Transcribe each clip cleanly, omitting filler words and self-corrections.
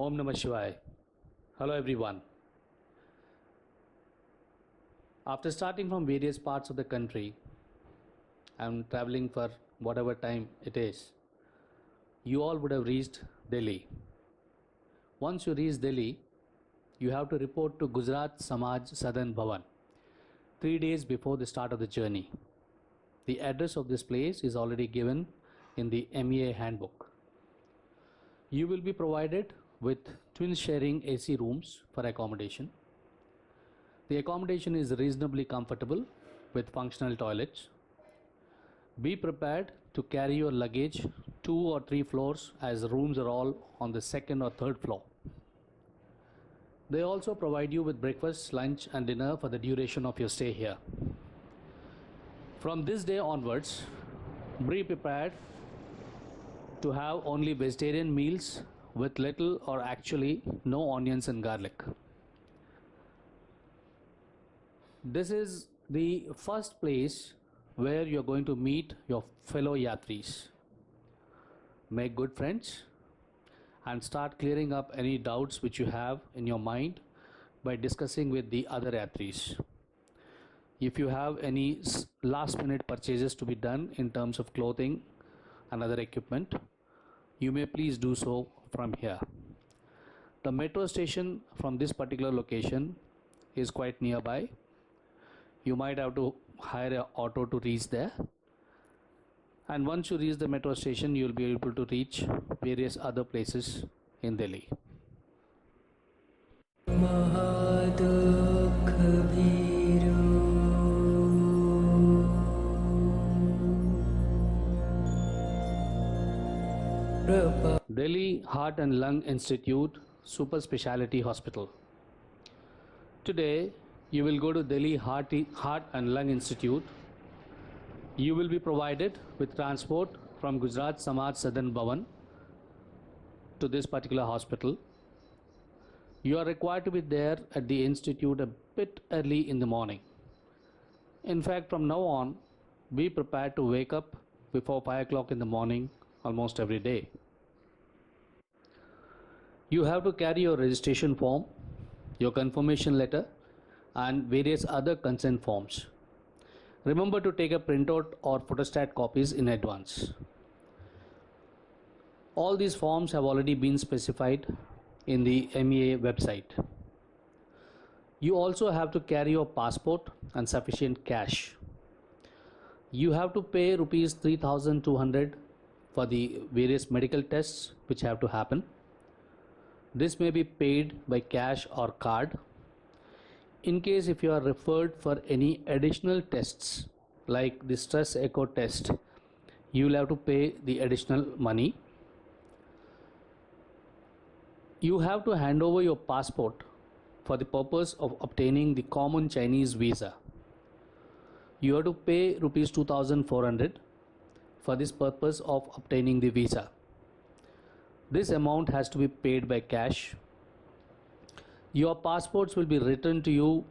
Om Namah Shivaya. Hello everyone. After starting from various parts of the country and traveling for whatever time it is, you all would have reached Delhi. Once you reach Delhi, you have to report to Gujarat Samaj Sadan Bhavan 3 days before the start of the journey. The address of this place is already given in the MEA handbook. You will be provided with twin sharing AC rooms for accommodation. The accommodation is reasonably comfortable with functional toilets. Be prepared to carry your luggage 2 or 3 floors as rooms are all on the 2nd or 3rd floor. They also provide you with breakfast, lunch and dinner for the duration of your stay here. From this day onwards, be prepared to have only vegetarian meals with little or actually no onions and garlic. This is the first place where you're going to meet your fellow yatris. Make good friends and start clearing up any doubts which you have in your mind by discussing with the other yatris. If you have any last minute purchases to be done in terms of clothing and other equipment, you may please do so from here. The metro station from this particular location is quite nearby. You might have to hire an auto to reach there. And once you reach the metro station, you will be able to reach various other places in Delhi. Delhi Heart and Lung Institute Super Speciality Hospital. Today, you will go to Delhi Heart and Lung Institute. You will be provided with transport from Gujarat Samaj Sadan Bhavan to this particular hospital. You are required to be there at the institute a bit early in the morning. In fact, from now on, be prepared to wake up before 5 o'clock in the morning almost every day. You have to carry your registration form, your confirmation letter and various other consent forms. Remember to take a printout or photostat copies in advance. All these forms have already been specified in the MEA website. You also have to carry your passport and sufficient cash. You have to pay rupees 3,200 for the various medical tests which have to happen. This may be paid by cash or card. In case if you are referred for any additional tests like the stress echo test, you will have to pay the additional money. You have to hand over your passport for the purpose of obtaining the common Chinese visa. You have to pay rupees 2,400 for this purpose of obtaining the visa. This amount has to be paid by cash. Your passports will be returned to you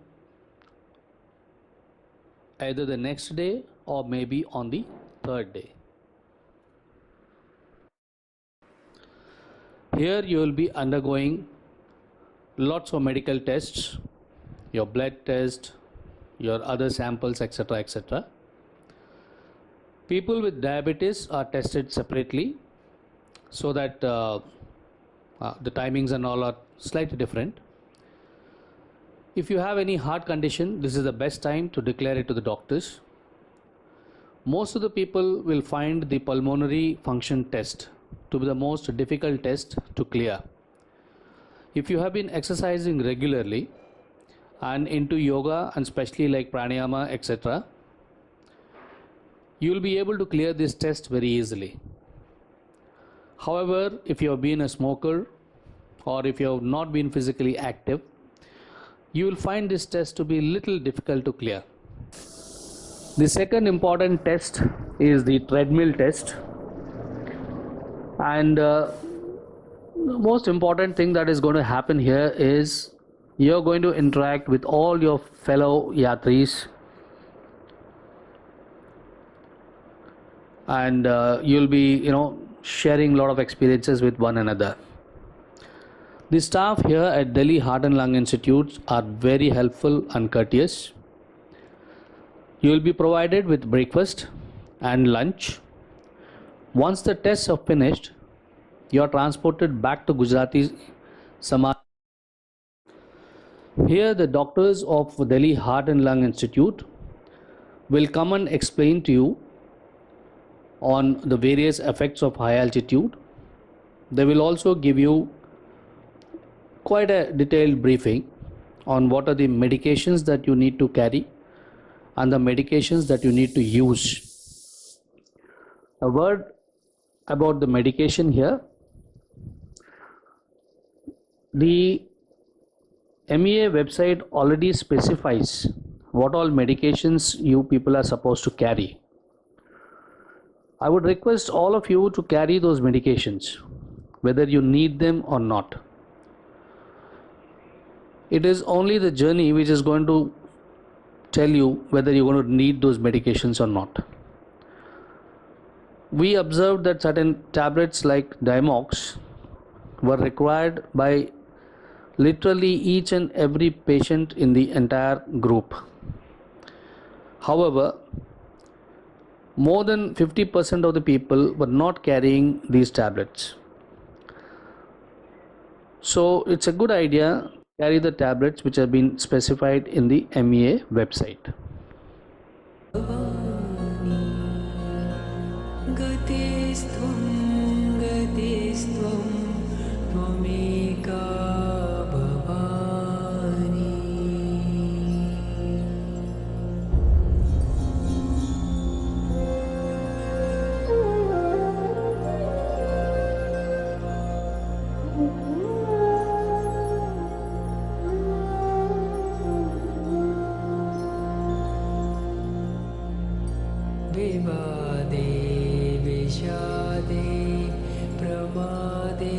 either the next day or maybe on the 3rd day. Here you will be undergoing lots of medical tests, your blood test, your other samples, etc., etc. People with diabetes are tested separately so that the timings and all are slightly different. If you have any heart condition, this is the best time to declare it to the doctors. Most of the people will find the pulmonary function test to be the most difficult test to clear. If you have been exercising regularly and into yoga and especially like pranayama, etc., you will be able to clear this test very easily. However, if you have been a smoker or if you have not been physically active, you will find this test to be little difficult to clear. The second important test is the treadmill test, and the most important thing that is going to happen here is you're going to interact with all your fellow yatris, and you'll be sharing a lot of experiences with one another. The staff here at Delhi Heart and Lung Institute are very helpful and courteous. You will be provided with breakfast and lunch. Once the tests are finished, you are transported back to Gujarati Samaj. Here, the doctors of Delhi Heart and Lung Institute will come and explain to you on the various effects of high altitude. They will also give you quite a detailed briefing on what are the medications that you need to carry and the medications that you need to use. A word about the medication here. The MEA website already specifies what all medications you people are supposed to carry. I would request all of you to carry those medications, whether you need them or not. It is only the journey which is going to tell you whether you're going to need those medications or not. We observed that certain tablets like Dimox were required by literally each and every patient in the entire group. However, more than 50% of the people were not carrying these tablets. So it's a good idea to carry the tablets which have been specified in the MEA website. विवादे विषादे प्रमादे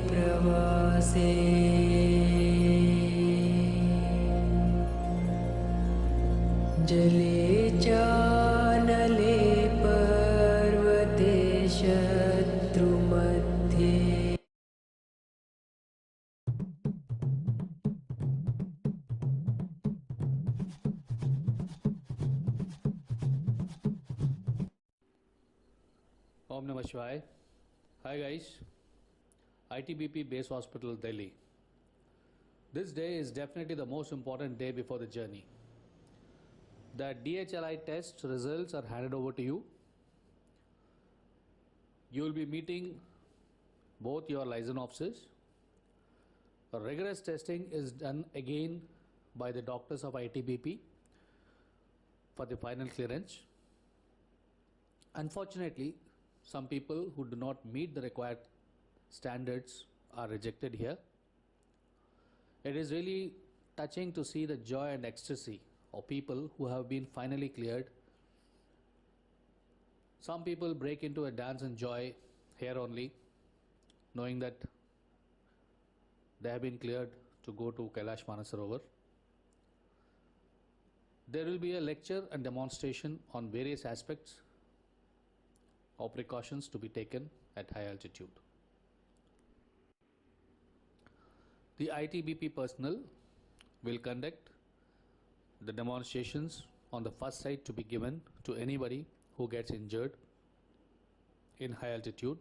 प्रवासे जले चानले पर्वते शत्रुमध्ये Om Namah Shivaya. Hi guys, ITBP Base Hospital, Delhi. This day is definitely the most important day before the journey. The DHLI test results are handed over to you. You will be meeting both your liaison officers. A rigorous testing is done again by the doctors of ITBP for the final clearance. Unfortunately, some people who do not meet the required standards are rejected here. It is really touching to see the joy and ecstasy of people who have been finally cleared. Some people break into a dance and joy here only, knowing that they have been cleared to go to Kailash Mansarovar. There will be a lecture and demonstration on various aspects or precautions to be taken at high altitude. The ITBP personnel will conduct the demonstrations on the first site to be given to anybody who gets injured in high altitude.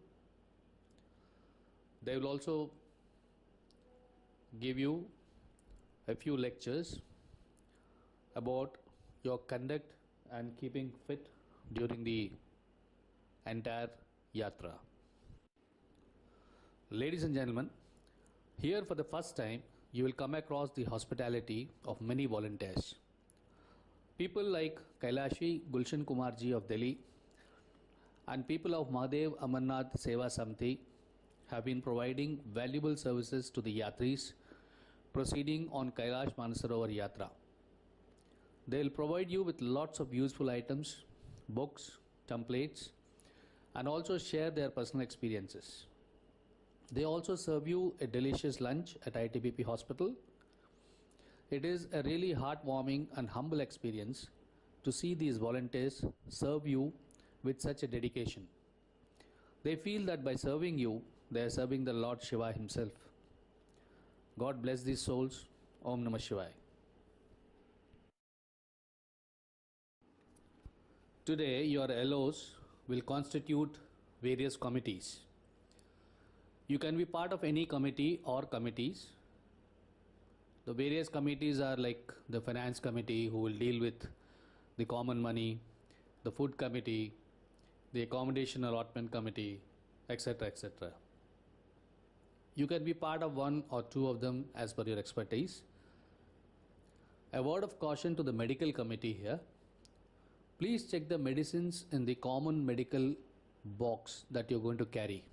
They will also give you a few lectures about your conduct and keeping fit during the entire Yatra. Ladies and gentlemen, here for the first time you will come across the hospitality of many volunteers. People like Kailashi Gulshan Kumarji of Delhi and people of Mahadev Amarnath Seva Samiti have been providing valuable services to the Yatris proceeding on Kailash Mansarovar Yatra. They will provide you with lots of useful items, books, templates, and also share their personal experiences. They also serve you a delicious lunch at ITBP Hospital. It is a really heartwarming and humble experience to see these volunteers serve you with such a dedication. They feel that by serving you, they are serving the Lord Shiva himself. God bless these souls. Om Namah Shivaya. Today, your LOs will constitute various committees. You can be part of any committee or committees. The various committees are like the finance committee, who will deal with the common money, the food committee, the accommodation allotment committee, etc., etc. You can be part of one or two of them as per your expertise. A word of caution to the medical committee here. Please check the medicines in the common medical box that you're going to carry.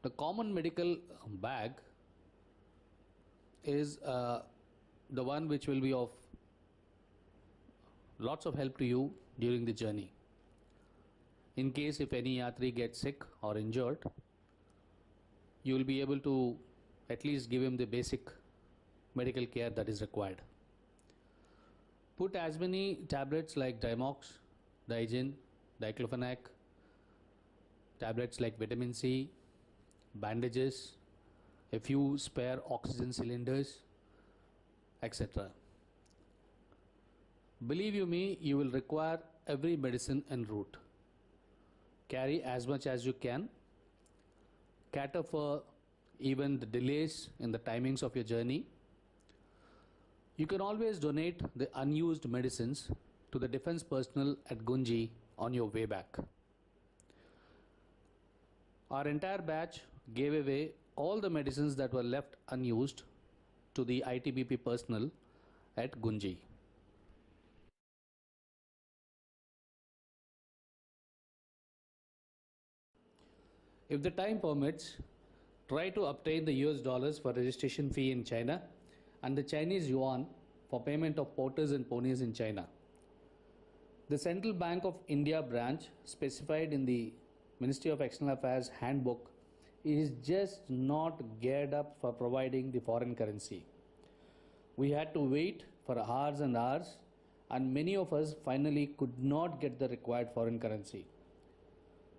The common medical bag is the one which will be of lots of help to you during the journey. In case if any yatri gets sick or injured, you will be able to at least give him the basic medical care that is required. Put as many tablets like Dimox, Digin, Diclofenac, tablets like vitamin C, bandages, a few spare oxygen cylinders, etc. Believe you me, you will require every medicine en route. Carry as much as you can. Cater for even the delays in the timings of your journey. You can always donate the unused medicines to the defense personnel at Gunji on your way back. Our entire batch gave away all the medicines that were left unused to the ITBP personnel at Gunji. If the time permits, try to obtain the US dollars for registration fee in China and the Chinese yuan for payment of porters and ponies in China. The Central Bank of India branch specified in the Ministry of External Affairs handbook is just not geared up for providing the foreign currency. We had to wait for hours and hours, and many of us finally could not get the required foreign currency.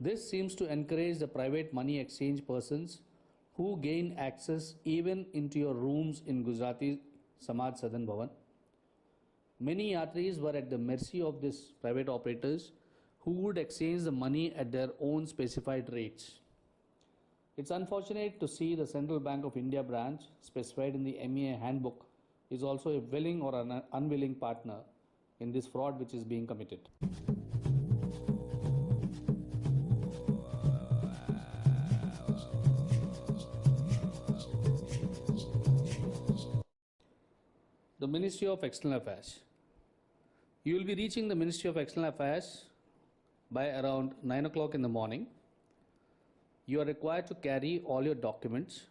This seems to encourage the private money exchange persons who gain access even into your rooms in Gujarati Samaj Sadan Bhavan. Many yatris were at the mercy of these private operators who would exchange the money at their own specified rates. It's unfortunate to see the Central Bank of India branch specified in the MEA handbook is also a willing or an unwilling partner in this fraud which is being committed. The Ministry of External Affairs. You will be reaching the Ministry of External Affairs by around 9 o'clock in the morning. You are required to carry all your documents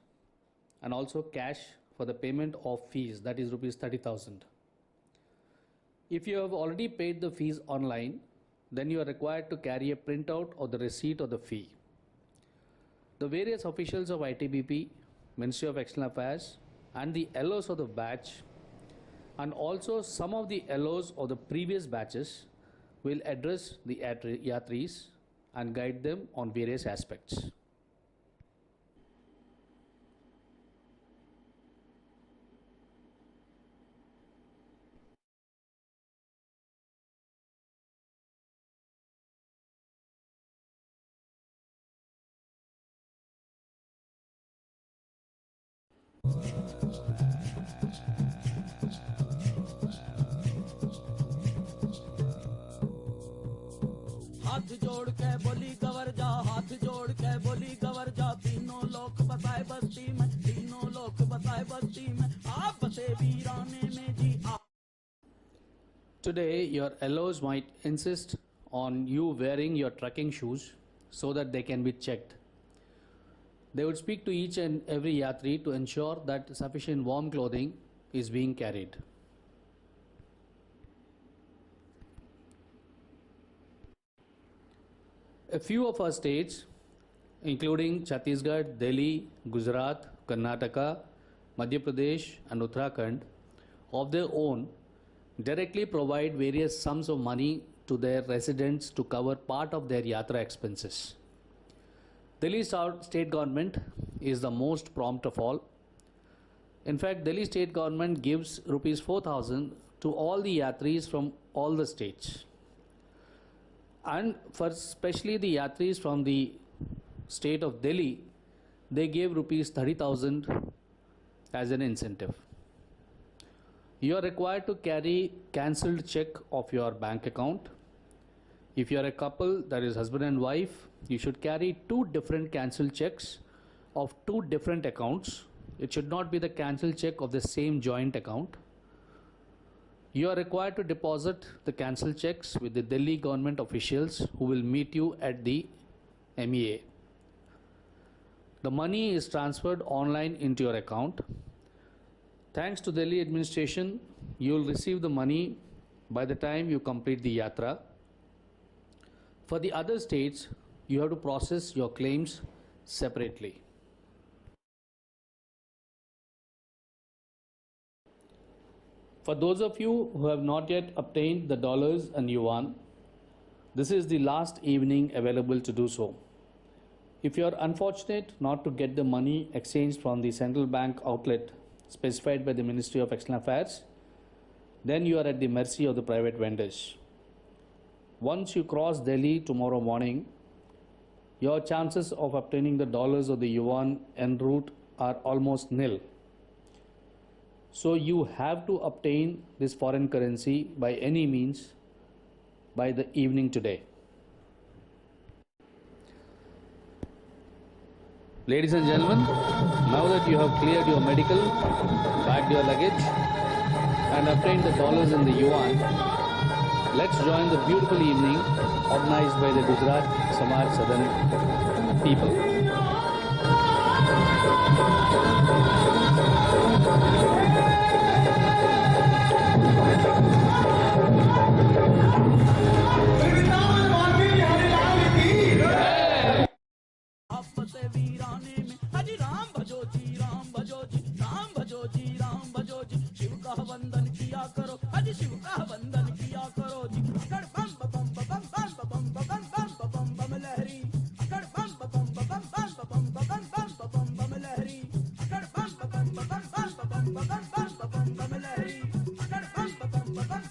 and also cash for the payment of fees, that is rupees 30,000. If you have already paid the fees online, then you are required to carry a printout of the receipt of the fee. The various officials of ITBP, Ministry of External Affairs, and the LOs of the batch, and also some of the LOs of the previous batches, will address the yatris and guide them on various aspects. हाथ जोड़ के बोली गवर जा, हाथ जोड़ के बोली गवर जा, तीनों लोग बसाए बस्ती में, तीनों लोग बसाए बस्ती में, आप बसे वीराने में जी आप. Today, your LOs might insist on you wearing your trekking shoes so that they can be checked. They would speak to each and every yatri to ensure that sufficient warm clothing is being carried. A few of our states, including Chhattisgarh, Delhi, Gujarat, Karnataka, Madhya Pradesh and Uttarakhand, of their own, directly provide various sums of money to their residents to cover part of their yatra expenses. Delhi state government is the most prompt of all. In fact, Delhi state government gives rupees 4,000 to all the yatris from all the states. And for especially the yatris from the state of Delhi, they gave rupees 30,000 as an incentive. You are required to carry cancelled check of your bank account. If you are a couple, that is husband and wife, you should carry 2 different cancelled checks of 2 different accounts. It should not be the cancelled check of the same joint account. You are required to deposit the cancelled checks with the Delhi government officials who will meet you at the MEA. The money is transferred online into your account. Thanks to Delhi administration, you will receive the money by the time you complete the Yatra. For the other states, you have to process your claims separately. For those of you who have not yet obtained the dollars and yuan, this is the last evening available to do so. If you are unfortunate not to get the money exchanged from the central bank outlet specified by the Ministry of External Affairs, then you are at the mercy of the private vendors. Once you cross Delhi tomorrow morning, your chances of obtaining the dollars or the yuan en route are almost nil. So you have to obtain this foreign currency by any means by the evening today. Ladies and gentlemen, now that you have cleared your medical, packed your luggage and obtained the dollars and the yuan, let's join the beautiful evening organized by the Gujarat Samaj Sadan people. वंदन किया करो, अजी शिव का वंदन किया करो जी। अकड़ बम बम बम बम बम बम बम बम बम लहरी, अकड़ बम बम बम बम बम बम बम लहरी, अकड़ बम बम बम बम बम लहरी, अकड़ बम बम बम लहरी।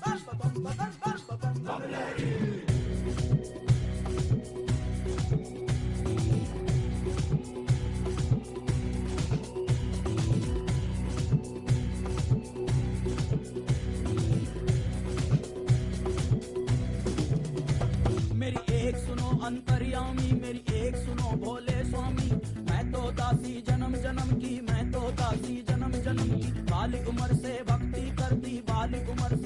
अंतर्यामी मेरी एक सुनो भोले स्वामी, मैं तो दासी जन्म जन्म की, मैं तो दासी जन्म जन्म की। बाली उम्र से भक्ति करती, बाली उम्र